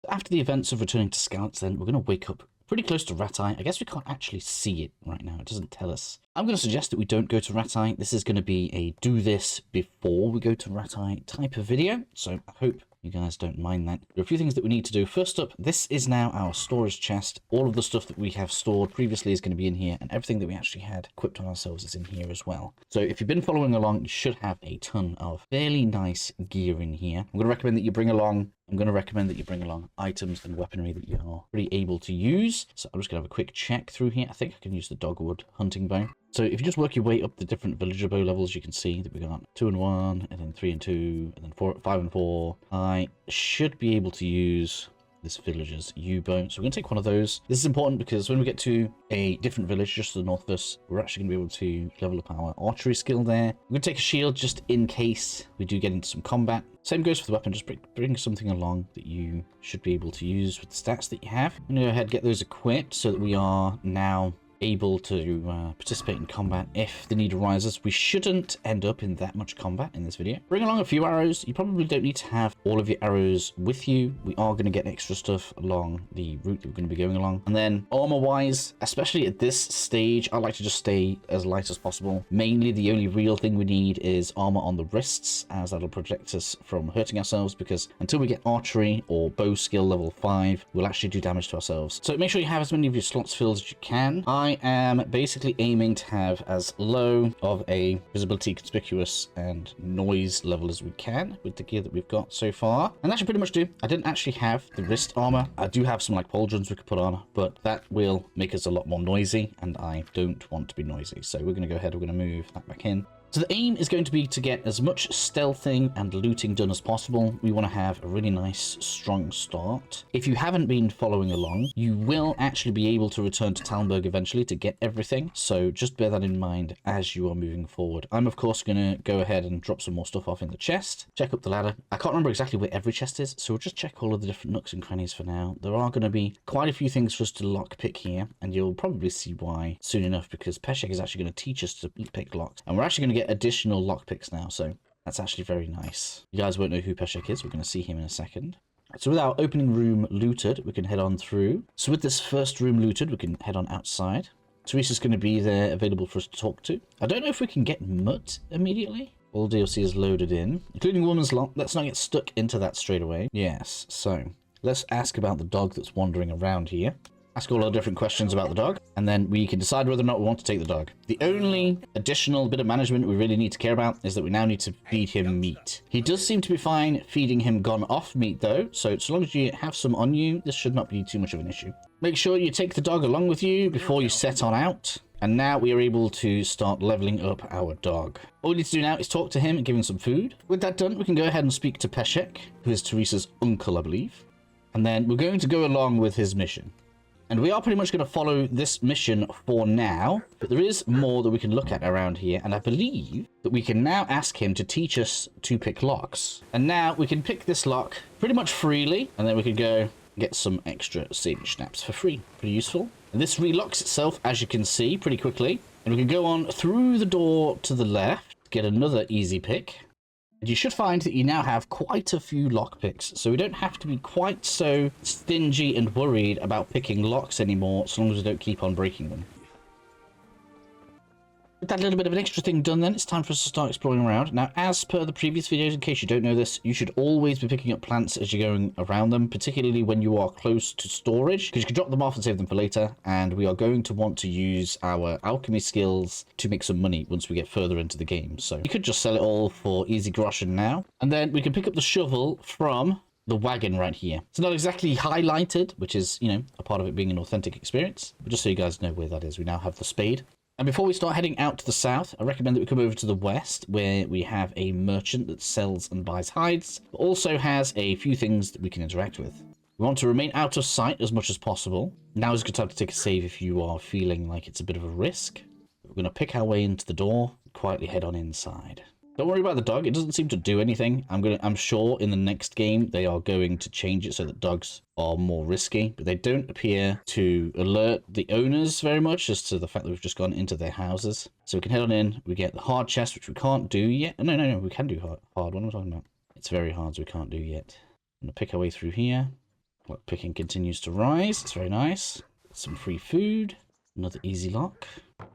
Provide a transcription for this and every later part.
After the events of returning to Skalitz, then we're going to wake up pretty close to Ratty. I guess we can't actually see it right now. It doesn't tell us. I'm going to suggest that we don't go to Ratty. This is going to be a do this before we go to Ratty type of video. So I hope you guys don't mind that. There are a few things that we need to do. First up, this is now our storage chest. All of the stuff that we have stored previously is going to be in here, and everything that we actually had equipped on ourselves is in here as well. So if you've been following along, you should have a ton of fairly nice gear in here. I'm going to recommend that you bring along items and weaponry that you are pretty able to use. So I'm just going to have a quick check through here. I think I can use the dogwood hunting bow. So if you just work your way up the different villager bow levels, you can see that we got 2 and 1, and then 3 and 2, and then 5 and 4. I should be able to use this villager's U-bow. So we're going to take one of those. This is important because when we get to a different village just to the north of us, we're actually going to be able to level up our archery skill there. We're going to take a shield just in case we do get into some combat. Same goes for the weapon. Just bring something along that you should be able to use with the stats that you have. I'm going to go ahead and get those equipped so that we are now able to participate in combat if the need arises. We shouldn't end up in that much combat in this video. Bring along a few arrows. You probably don't need to have all of your arrows with you. We are going to get extra stuff along the route that we're going to be going along. And then armor wise, especially at this stage, I like to just stay as light as possible. Mainly the only real thing we need is armor on the wrists, as that'll protect us from hurting ourselves, because until we get archery or bow skill level 5, we'll actually do damage to ourselves. So make sure you have as many of your slots filled as you can. I am basically aiming to have as low of a visibility, conspicuous, and noise level as we can with the gear that we've got so far. And that should pretty much do. I didn't actually have the wrist armor. I do have some like pauldrons we could put on, but that will make us a lot more noisy, and I don't want to be noisy. So we're going to go ahead, we're going to move that back in. So the aim is going to be to get as much stealthing and looting done as possible. We want to have a really nice, strong start. If you haven't been following along, you will actually be able to return to Talmberg eventually to get everything. So just bear that in mind as you are moving forward. I'm, of course, going to go ahead and drop some more stuff off in the chest. Check up the ladder. I can't remember exactly where every chest is, so we'll just check all of the different nooks and crannies for now. There are going to be quite a few things for us to lockpick here, and you'll probably see why soon enough, because Peshek is actually going to teach us to pick locks. And we're actually going to get additional lockpicks now, so that's actually very nice. You guys won't know who Peshek is. We're going to see him in a second. So with our opening room looted, we can head on through. So with this first room looted, we can head on outside. Teresa's going to be there available for us to talk to. I don't know if we can get Mutt immediately. All DLC is loaded in, including Woman's Lot. Let's not get stuck into that straight away. Yes, so let's ask about the dog that's wandering around here. Ask all our different questions about the dog, and then we can decide whether or not we want to take the dog. The only additional bit of management we really need to care about is that we now need to feed him meat. He does seem to be fine feeding him gone off meat though, so as long as you have some on you, this should not be too much of an issue. Make sure you take the dog along with you before you set on out. And now we are able to start leveling up our dog. All we need to do now is talk to him and give him some food. With that done, we can go ahead and speak to Peshek, who is Teresa's uncle, I believe. And then we're going to go along with his mission. And we are pretty much going to follow this mission for now, but there is more that we can look at around here, and I believe that we can now ask him to teach us to pick locks. And now we can pick this lock pretty much freely, and then we can go get some extra sage snaps for free. Pretty useful. And this relocks itself, as you can see, pretty quickly. And we can go on through the door to the left, get another easy pick. And you should find that you now have quite a few lockpicks, so we don't have to be quite so stingy and worried about picking locks anymore, as long as we don't keep on breaking them. With that little bit of an extra thing done then, it's time for us to start exploring around. Now, as per the previous videos, in case you don't know this, you should always be picking up plants as you're going around them, particularly when you are close to storage, because you can drop them off and save them for later, and we are going to want to use our alchemy skills to make some money once we get further into the game. So you could just sell it all for easy groschen now, and then we can pick up the shovel from the wagon right here. It's not exactly highlighted, which is, you know, a part of it being an authentic experience, but just so you guys know where that is, we now have the spade. And before we start heading out to the south, I recommend that we come over to the west, where we have a merchant that sells and buys hides, but also has a few things that we can interact with. We want to remain out of sight as much as possible. Now is a good time to take a save if you are feeling like it's a bit of a risk. We're going to pick our way into the door, quietly head on inside. Don't worry about the dog. It doesn't seem to do anything. I'm sure in the next game they are going to change it so that dogs are more risky, but they don't appear to alert the owners very much as to the fact that we've just gone into their houses. So we can head on in. We get the hard chest, which we can't do yet. No, we can do hard. What am I talking about? It's very hard, so we can't do yet. I'm going to pick our way through here. Lockpicking continues to rise. It's very nice. Some free food. Another easy lock.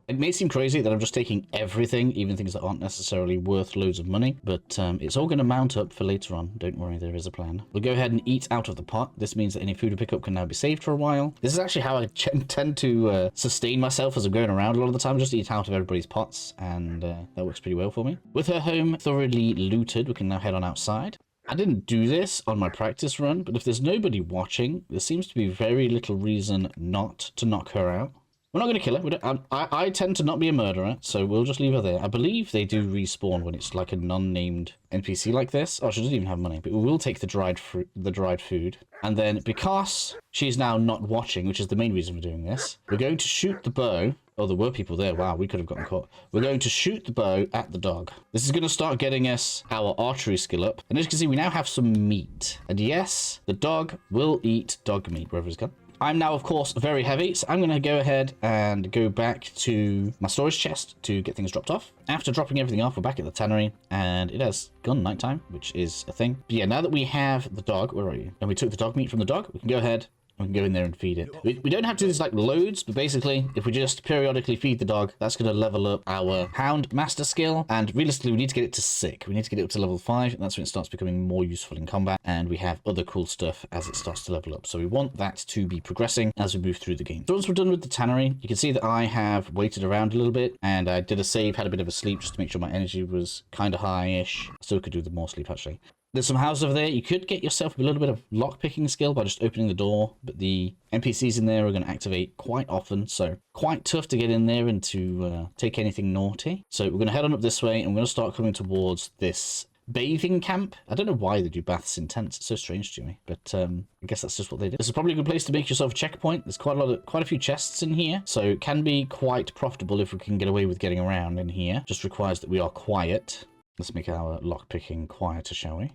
It may seem crazy that I'm just taking everything, even things that aren't necessarily worth loads of money, but it's all going to mount up for later on. Don't worry, there is a plan. We'll go ahead and eat out of the pot. This means that any food we pick up can now be saved for a while. This is actually how I tend to sustain myself as I'm going around a lot of the time. Just eat out of everybody's pots, and that works pretty well for me. With her home thoroughly looted, we can now head on outside. I didn't do this on my practice run, but if there's nobody watching, there seems to be very little reason not to knock her out. We're not going to kill her. I tend to not be a murderer, so we'll just leave her there. I believe they do respawn when it's like a non-named NPC like this. Oh, she doesn't even have money, but we will take the dried food. And then, because she's now not watching, which is the main reason for doing this, we're going to shoot the bow. Oh, there were people there. Wow, we could have gotten caught. We're going to shoot the bow at the dog. This is going to start getting us our archery skill up. And as you can see, we now have some meat. And yes, the dog will eat dog meat wherever it's gone. I'm now, of course, very heavy, so I'm going to go ahead and go back to my storage chest to get things dropped off. After dropping everything off, we're back at the tannery, and it has gone nighttime, which is a thing. But yeah, now that we have the dog, where are you? And we took the dog meat from the dog, we can go ahead and we can go in there and feed it. We don't have to do this like loads, but basically, if we just periodically feed the dog, that's going to level up our hound master skill. And realistically, we need to get it to 6. We need to get it up to level 5, and that's when it starts becoming more useful in combat. And we have other cool stuff as it starts to level up. So we want that to be progressing as we move through the game. So once we're done with the tannery, you can see that I have waited around a little bit, and I did a save, had a bit of a sleep just to make sure my energy was kind of high-ish. Still could do the more sleep, actually. There's some houses over there. You could get yourself a little bit of lockpicking skill by just opening the door, but the NPCs in there are going to activate quite often, so quite tough to get in there and to take anything naughty. So we're going to head on up this way, and we're going to start coming towards this bathing camp. I don't know why they do baths in tents. It's so strange to me, but I guess that's just what they do. This is probably a good place to make yourself a checkpoint. There's quite a few chests in here, so it can be quite profitable if we can get away with getting around in here. Just requires that we are quiet. Let's make our lockpicking quieter, shall we?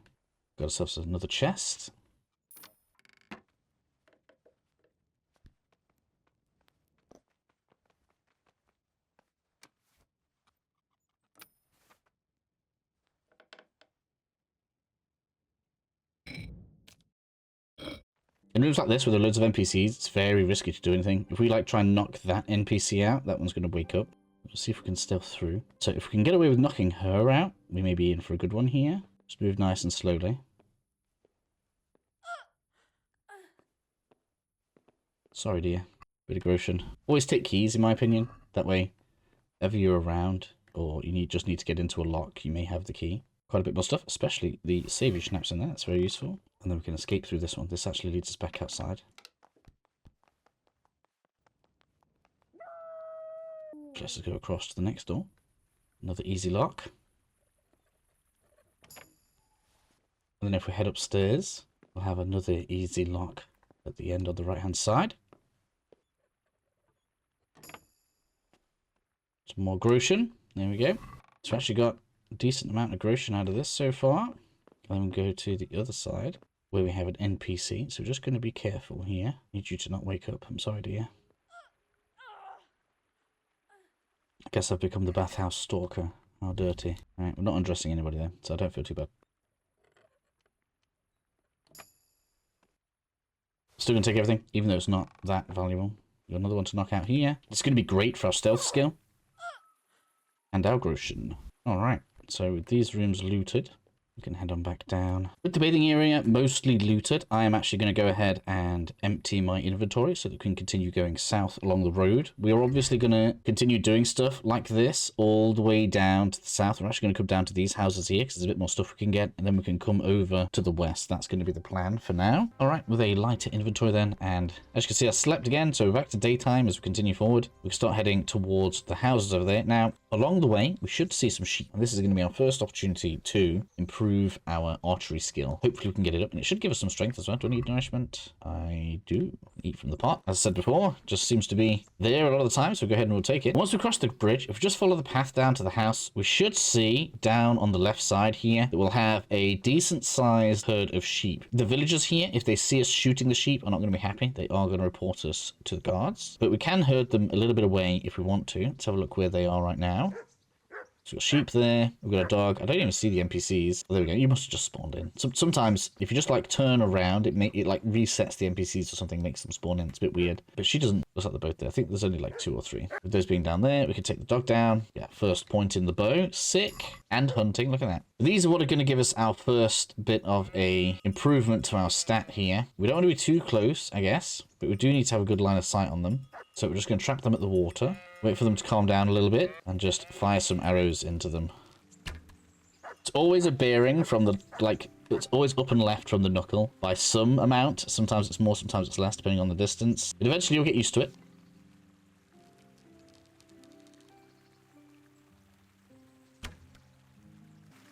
Got ourselves another chest. In rooms like this with loads of NPCs, it's very risky to do anything. If we like try and knock that NPC out, that one's going to wake up. We'll see if we can stealth through. So if we can get away with knocking her out, we may be in for a good one here. Just move nice and slowly. Sorry, dear. Bit of aggression. Always take keys, in my opinion. That way, if you're around, or you just need to get into a lock, you may have the key. Quite a bit more stuff, especially the saving snaps in there. That's very useful. And then we can escape through this one. This actually leads us back outside. Let's go across to the next door. Another easy lock. And then if we head upstairs, we'll have another easy lock at the end on the right-hand side. Some more groschen. There we go. So we actually got a decent amount of groschen out of this so far. Then we'll go to the other side where we have an NPC. So we're just going to be careful here. Need you to not wake up. I'm sorry, dear. I guess I've become the bathhouse stalker. How dirty. Right, we're not undressing anybody there, so I don't feel too bad. Still going to take everything, even though it's not that valuable. Got another one to knock out here. It's going to be great for our stealth skill. And our groschen. Alright, so with these rooms looted, we can head on back down. With the bathing area mostly looted, I am actually going to go ahead and empty my inventory so that we can continue going south along the road. We are obviously going to continue doing stuff like this all the way down to the south. We're actually going to come down to these houses here because there's a bit more stuff we can get, and then we can come over to the west. That's going to be the plan for now. Alright, with a lighter inventory then, and as you can see, I slept again, so we're back to daytime as we continue forward. We can start heading towards the houses over there. Now, along the way, we should see some sheep, and this is going to be our first opportunity to improve our archery skill. Hopefully we can get it up, and it should give us some strength as well. Do I need nourishment? I do. Eat from the pot. As I said before, just seems to be there a lot of the time, so we'll go ahead and we'll take it. Once we cross the bridge, if we just follow the path down to the house, we should see down on the left side here that we'll have a decent sized herd of sheep. The villagers here, if they see us shooting the sheep, are not going to be happy. They are going to report us to the guards, but we can herd them a little bit away if we want to. Let's have a look where they are right now. So we've got sheep there. We've got a dog. I don't even see the NPCs. Oh, there we go. You must have just spawned in. Sometimes if you just like turn around, it like resets the NPCs or something, makes them spawn in. It's a bit weird. But she doesn't. Looks like they're both there. I think there's only like 2 or 3. With those being down there, we can take the dog down. Yeah, first point in the bow. Sick. And hunting. Look at that. These are what are going to give us our first bit of a improvement to our stat here. We don't want to be too close, I guess, but we do need to have a good line of sight on them. So we're just going to trap them at the water, wait for them to calm down a little bit, and just fire some arrows into them. It's always a bearing from the, like, it's always up and left from the knuckle by some amount. Sometimes it's more, sometimes it's less, depending on the distance. But eventually you'll get used to it.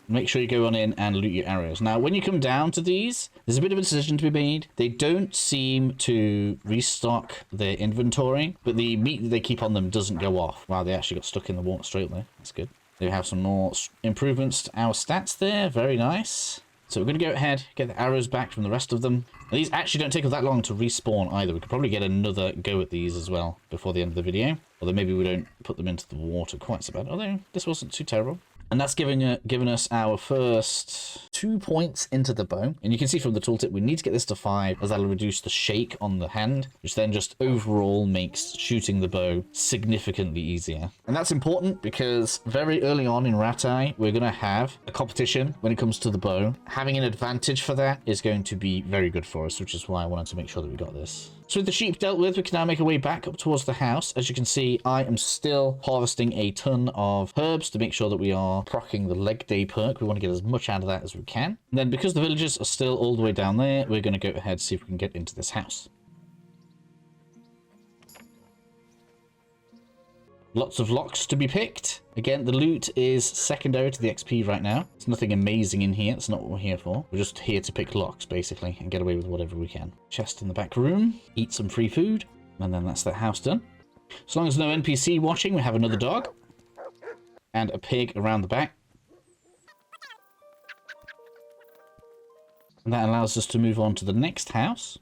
Make sure you go on in and loot your arrows. Now, when you come down to these, there's a bit of a decision to be made. They don't seem to restock their inventory, but the meat that they keep on them doesn't go off. Wow, they actually got stuck in the water straight there. That's good. They have some more improvements to our stats there. Very nice. So we're going to go ahead, get the arrows back from the rest of them. And these actually don't take that long to respawn either. We could probably get another go at these as well before the end of the video. Although maybe we don't put them into the water quite so bad. Although this wasn't too terrible. And that's given us our first 2 points into the bow. And you can see from the tooltip, we need to get this to 5, as that'll reduce the shake on the hand, which then just overall makes shooting the bow significantly easier. And that's important because very early on in Ratty, we're going to have a competition when it comes to the bow. Having an advantage for that is going to be very good for us, which is why I wanted to make sure that we got this. So with the sheep dealt with, we can now make our way back up towards the house. As you can see, I am still harvesting a ton of herbs to make sure that we are proccing the leg day perk. We want to get as much out of that as we can. And then because the villagers are still all the way down there, we're going to go ahead and see if we can get into this house. Lots of locks to be picked. Again, the loot is secondary to the XP right now. There's nothing amazing in here. That's not what we're here for. We're just here to pick locks, basically, and get away with whatever we can. Chest in the back room. Eat some free food. And then that's that house done. As long as no NPC watching, we have another dog. And a pig around the back. And that allows us to move on to the next house,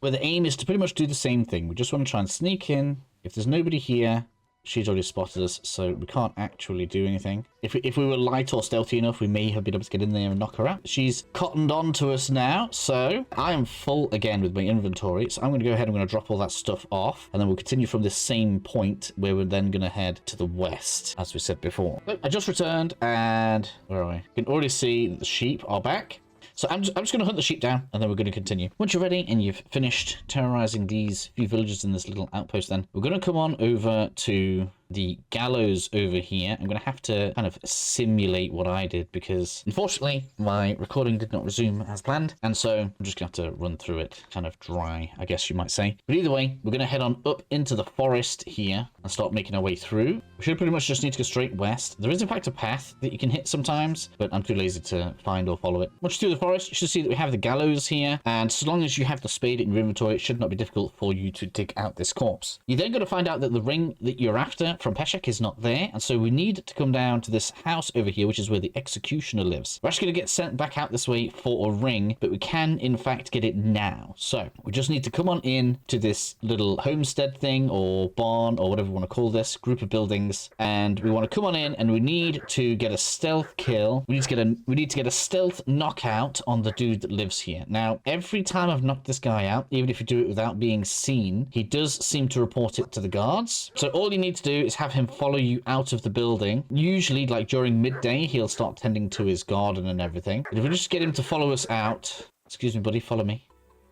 where the aim is to pretty much do the same thing. We just want to try and sneak in. If there's nobody here, she's already spotted us, so we can't actually do anything. If we were light or stealthy enough, we may have been able to get in there and knock her out. She's cottoned on to us now, so I am full again with my inventory. So I'm going to go ahead and I'm going to drop all that stuff off, and then we'll continue from this same point where we're then going to head to the west, as we said before. Look, I just returned, and where are we? You can already see that the sheep are back. So I'm just going to hunt the sheep down, and then we're going to continue. Once you're ready and you've finished terrorizing these few villagers in this little outpost, then we're going to come on over to the gallows over here. I'm going to have to kind of simulate what I did because, unfortunately, my recording did not resume as planned. And so I'm just going to have to run through it kind of dry, I guess you might say. But either way, we're going to head on up into the forest here and start making our way through. We should pretty much just need to go straight west. There is, in fact, a path that you can hit sometimes, but I'm too lazy to find or follow it. Once you're through the forest, you should see that we have the gallows here. And so long as you have the spade in your inventory, it should not be difficult for you to dig out this corpse. You're then going to find out that the ring that you're after from Peshek is not there, and so we need to come down to this house over here, which is where the executioner lives. We're actually going to get sent back out this way for a ring, but we can in fact get it now. So we just need to come on in to this little homestead thing or barn or whatever we want to call this group of buildings, and we want to come on in and we need to get a stealth kill. We need to get a stealth knockout on the dude that lives here. Now, every time I've knocked this guy out, even if you do it without being seen, he does seem to report it to the guards. So all you need to do is have him follow you out of the building. Usually, like during midday, he'll start tending to his garden and everything. But if we just get him to follow us out, excuse me, buddy, follow me.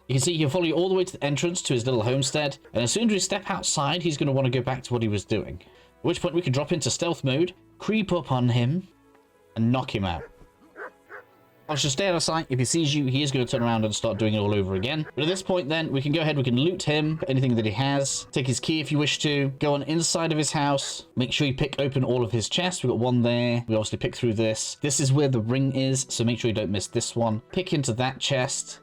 You can see he'll follow you all the way to the entrance to his little homestead. And as soon as we step outside, he's going to want to go back to what he was doing. At which point we can drop into stealth mode, creep up on him, and knock him out. I should stay out of sight. If he sees you, he is going to turn around and start doing it all over again. But at this point then, we can go ahead, we can loot him, anything that he has. Take his key if you wish to. Go on inside of his house. Make sure you pick open all of his chests. We've got one there. We obviously pick through this. This is where the ring is, so make sure you don't miss this one. Pick into that chest.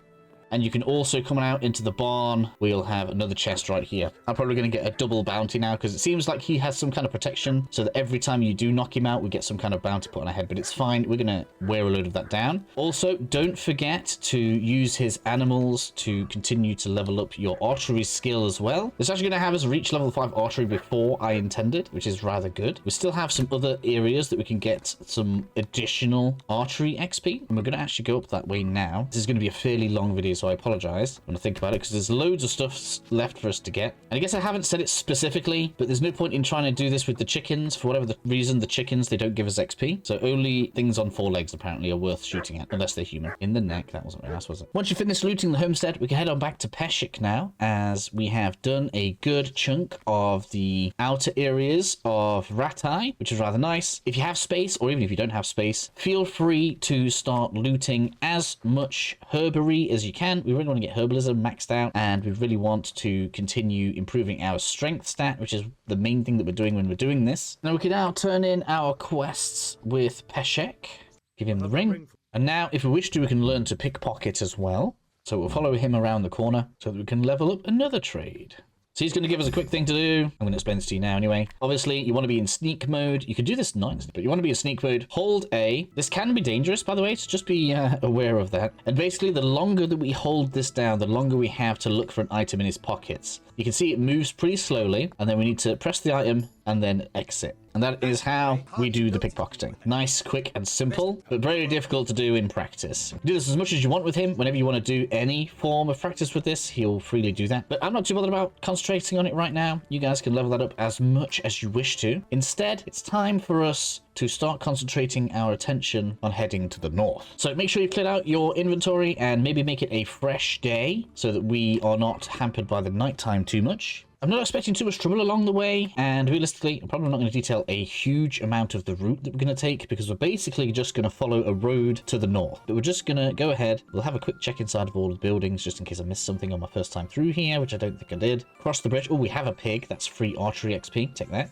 And you can also come out into the barn. We'll have another chest right here. I'm probably going to get a double bounty now because it seems like he has some kind of protection so that every time you do knock him out, we get some kind of bounty put on our head, but it's fine. We're going to wear a load of that down. Also, don't forget to use his animals to continue to level up your archery skill as well. It's actually going to have us reach level 5 archery before I intended, which is rather good. We still have some other areas that we can get some additional archery XP, and we're going to actually go up that way now. This is going to be a fairly long video, so I apologize when I think about it, because there's loads of stuff left for us to get. And I guess I haven't said it specifically, but there's no point in trying to do this with the chickens. For whatever the reason, the chickens, they don't give us XP. So only things on 4 legs apparently are worth shooting at, unless they're human. In the neck, that wasn't very nice, was it? Once you finish looting the homestead, we can head on back to Peshek now, as we have done a good chunk of the outer areas of Ratty, which is rather nice. If you have space, or even if you don't have space, feel free to start looting as much herbery as you can. We really want to get herbalism maxed out, and we really want to continue improving our strength stat, which is the main thing that we're doing when we're doing this. Now we can now turn in our quests with Peshek. Give him the ring. And now, if we wish to, we can learn to pickpocket as well. So we'll follow him around the corner so that we can level up another trade. So he's going to give us a quick thing to do. I'm going to explain this to you now anyway. Obviously, you want to be in sneak mode. You can do this not, but you want to be in sneak mode. Hold A. This can be dangerous, by the way, so just be aware of that. And basically, the longer that we hold this down, the longer we have to look for an item in his pockets. You can see it moves pretty slowly, and then we need to press the item and then exit. And that is how we do the pickpocketing. Nice, quick, and simple, but very difficult to do in practice. Do this as much as you want with him. Whenever you want to do any form of practice with this, he'll freely do that. But I'm not too bothered about concentrating on it right now. You guys can level that up as much as you wish to. Instead, it's time for us to start concentrating our attention on heading to the north. So make sure you clear out your inventory and maybe make it a fresh day so that we are not hampered by the nighttime too much. I'm not expecting too much trouble along the way, and realistically, I'm probably not going to detail a huge amount of the route that we're going to take, because we're basically just going to follow a road to the north. But we're just going to go ahead. We'll have a quick check inside of all the buildings, just in case I missed something on my first time through here, which I don't think I did. Cross the bridge. Oh, we have a pig. That's free archery XP. Take that.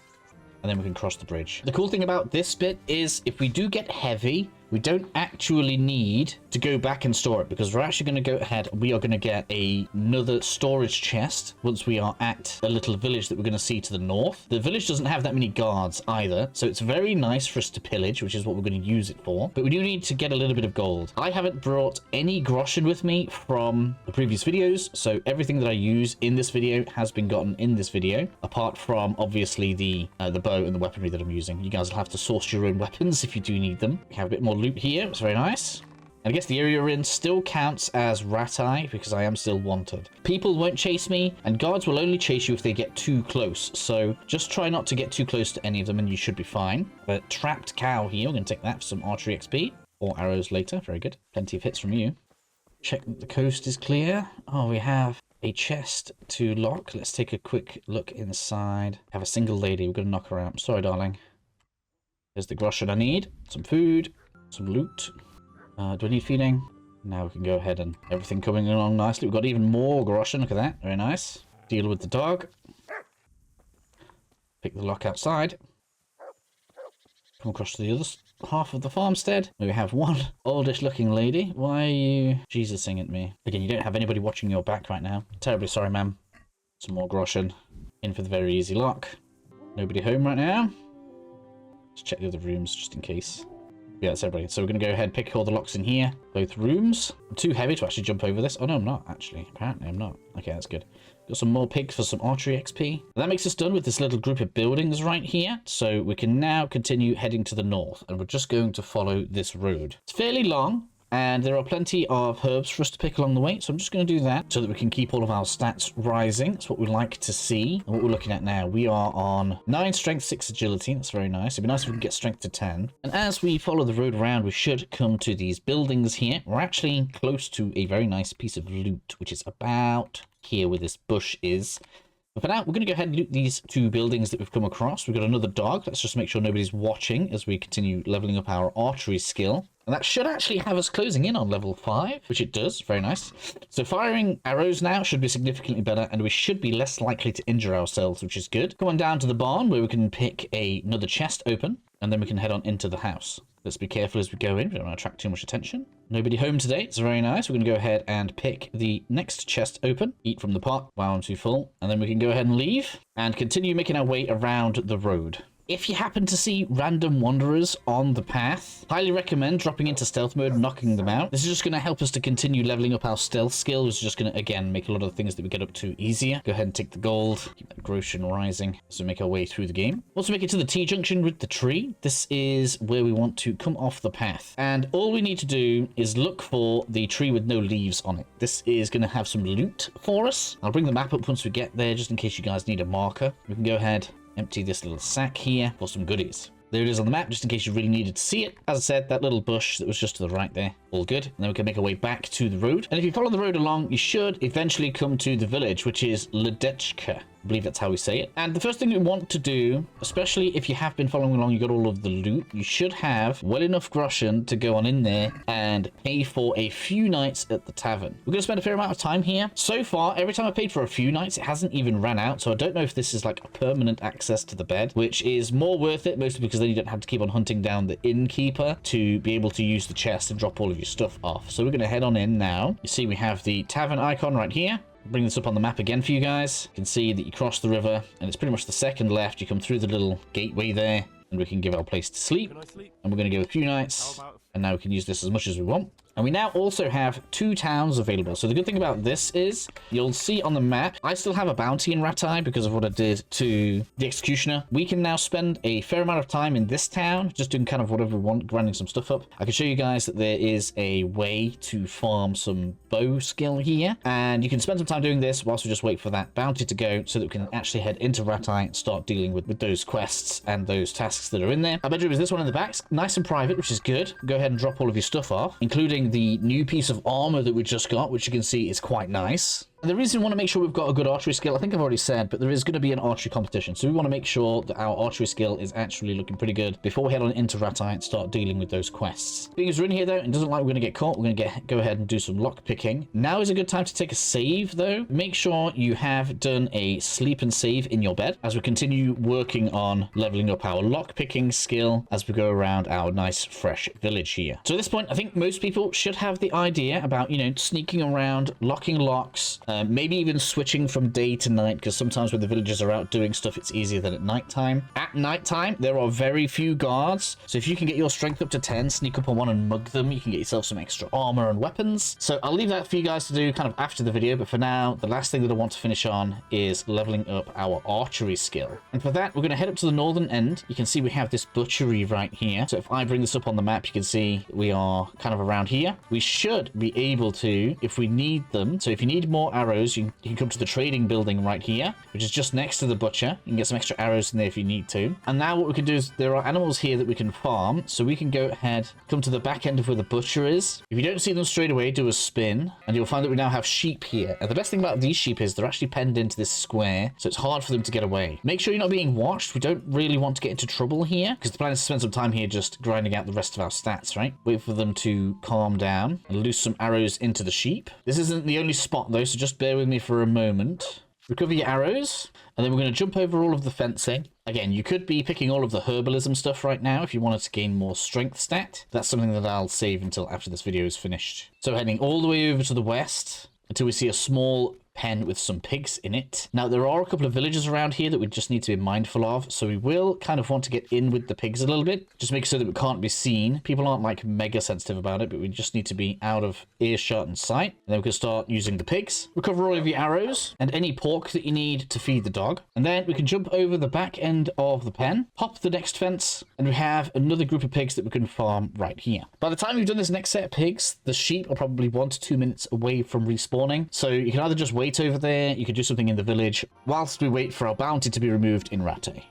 And then we can cross the bridge. The cool thing about this bit is if we do get heavy, we don't actually need to go back and store it, because we're actually going to go ahead. We are going to get another storage chest once we are at a little village that we're going to see to the north. The village doesn't have that many guards either, so it's very nice for us to pillage, which is what we're going to use it for. But we do need to get a little bit of gold. I haven't brought any groschen with me from the previous videos, so everything that I use in this video has been gotten in this video, apart from obviously the bow and the weaponry that I'm using. You guys will have to source your own weapons if you do need them. We have a bit more loot here. It's very nice. And I guess the area we're in still counts as Ratty because I am still wanted. People won't chase me, and guards will only chase you if they get too close. So just try not to get too close to any of them and you should be fine. But trapped cow here. We're going to take that for some archery XP. Or arrows later. Very good. Plenty of hits from you. Check that the coast is clear. Oh, we have a chest to lock. Let's take a quick look inside. Have a single lady. We're going to knock her out. I'm sorry, darling. There's the groschen I need. Some food. Some loot. Do I need feeding? Now we can go ahead and everything coming along nicely. We've got even more groschen. Look at that. Very nice. Deal with the dog. Pick the lock outside. Come across to the other half of the farmstead. We have one oldish looking lady. Why are you Jesus-ing at me? Again, you don't have anybody watching your back right now. Terribly sorry, ma'am. Some more groschen. In for the very easy lock. Nobody home right now. Let's check the other rooms just in case. Yeah, that's everybody. So we're going to go ahead and pick all the locks in here. Both rooms. I'm too heavy to actually jump over this. Oh, no, I'm not, actually. Apparently, I'm not. Okay, that's good. Got some more pigs for some archery XP. And that makes us done with this little group of buildings right here. So we can now continue heading to the north. And we're just going to follow this road. It's fairly long. And there are plenty of herbs for us to pick along the way. So I'm just going to do that so that we can keep all of our stats rising. That's what we like to see. And what we're looking at now, we are on 9 strength, 6 agility. That's very nice. It'd be nice if we could get strength to 10. And as we follow the road around, we should come to these buildings here. We're actually close to a very nice piece of loot, which is about here where this bush is. But for now, we're going to go ahead and loot these 2 buildings that we've come across. We've got another dog. Let's just make sure nobody's watching as we continue leveling up our archery skill. And that should actually have us closing in on level 5, which it does. Very nice. So firing arrows now should be significantly better, and we should be less likely to injure ourselves, which is good. Come on down to the barn where we can pick another chest open, and then we can head on into the house. Let's be careful as we go in. We don't want to attract too much attention. Nobody home today. It's very nice. We're going to go ahead and pick the next chest open. Eat from the pot. Wow, I'm too full. And then we can go ahead and leave and continue making our way around the road. If you happen to see random wanderers on the path, highly recommend dropping into stealth mode and knocking them out. This is just going to help us to continue leveling up our stealth skill, which is just going to, again, make a lot of the things that we get up to easier. Go ahead and take the gold, keep that grotion rising as we make our way through the game. Also make it to the T-junction with the tree. This is where we want to come off the path. And all we need to do is look for the tree with no leaves on it. This is going to have some loot for us. I'll bring the map up once we get there, just in case you guys need a marker. We can go ahead, empty this little sack here for some goodies. There it is on the map, just in case you really needed to see it. As I said, that little bush that was just to the right there, all good. And then we can make our way back to the road. And if you follow the road along, you should eventually come to the village, which is Ledetchko. I believe that's how we say it. And the first thing we want to do, especially if you have been following along, you got all of the loot, you should have well enough groschen to go on in there and pay for a few nights at the tavern. We're going to spend a fair amount of time here. So far, every time I paid for a few nights, it hasn't even ran out. So I don't know if this is like a permanent access to the bed, which is more worth it, mostly because then you don't have to keep on hunting down the innkeeper to be able to use the chest and drop all of your stuff off. So we're going to head on in now. You see we have the tavern icon right here. Bring this up on the map again for you guys. You can see that you cross the river and it's pretty much the second left. You come through the little gateway there and we can give our place to sleep. And we're going to go a few nights and now we can use this as much as we want. And we now also have 2 towns available. So the good thing about this is you'll see on the map, I still have a bounty in Ratty because of what I did to the executioner. We can now spend a fair amount of time in this town, just doing kind of whatever we want, grinding some stuff up. I can show you guys that there is a way to farm some bow skill here. And you can spend some time doing this whilst we just wait for that bounty to go so that we can actually head into Ratty and start dealing with those quests and those tasks that are in there. Our bedroom is this one in the back, nice and private, which is good. Go ahead and drop all of your stuff off, including the new piece of armor that we just got, which you can see is quite nice. And the reason we want to make sure we've got a good archery skill, I think I've already said, but there is going to be an archery competition. So we want to make sure that our archery skill is actually looking pretty good before we head on into Ratty and start dealing with those quests. Because we're in here though, and it doesn't like we're going to get caught, we're going to go ahead and do some lockpicking. Now is a good time to take a save though. Make sure you have done a sleep and save in your bed as we continue working on leveling up our lockpicking skill as we go around our nice fresh village here. So at this point, I think most people should have the idea about, you know, sneaking around, locking locks, maybe even switching from day to night, because sometimes when the villagers are out doing stuff, it's easier than at nighttime. At nighttime, there are very few guards, so if you can get your strength up to 10, sneak up on one and mug them, you can get yourself some extra armor and weapons. So I'll leave that for you guys to do kind of after the video, but for now, the last thing that I want to finish on is leveling up our archery skill. And for that, we're going to head up to the northern end. You can see we have this butchery right here. So if I bring this up on the map, you can see we are kind of around here. We should be able to, if we need them, so if you need more arrows, you can come to the trading building right here, which is just next to the butcher. You can get some extra arrows in there if you need to. And now what we can do is there are animals here that we can farm, so we can go ahead, come to the back end of where the butcher is. If you don't see them straight away, do a spin, and you'll find that we now have sheep here. And the best thing about these sheep is they're actually penned into this square, so it's hard for them to get away. Make sure you're not being watched. We don't really want to get into trouble here, because the plan is to spend some time here just grinding out the rest of our stats, right? Wait for them to calm down and loose some arrows into the sheep. This isn't the only spot though, so just bear with me for a moment. Recover your arrows, and then we're going to jump over all of the fencing. Again, you could be picking all of the herbalism stuff right now if you wanted to gain more strength stat. That's something that I'll save until after this video is finished. So heading all the way over to the west until we see a small pen with some pigs in it. Now, there are a couple of villages around here that we just need to be mindful of, so we will kind of want to get in with the pigs a little bit, just make sure that we can't be seen. People aren't like mega sensitive about it, but we just need to be out of earshot and sight. And then we can start using the pigs, recover all of your arrows and any pork that you need to feed the dog. And then we can jump over the back end of the pen, hop the next fence, and we have another group of pigs that we can farm right here. By the time we've done this next set of pigs, the sheep are probably 1 to 2 minutes away from respawning, so you can either just wait over there, you can do something in the village whilst we wait for our bounty to be removed in Ratty.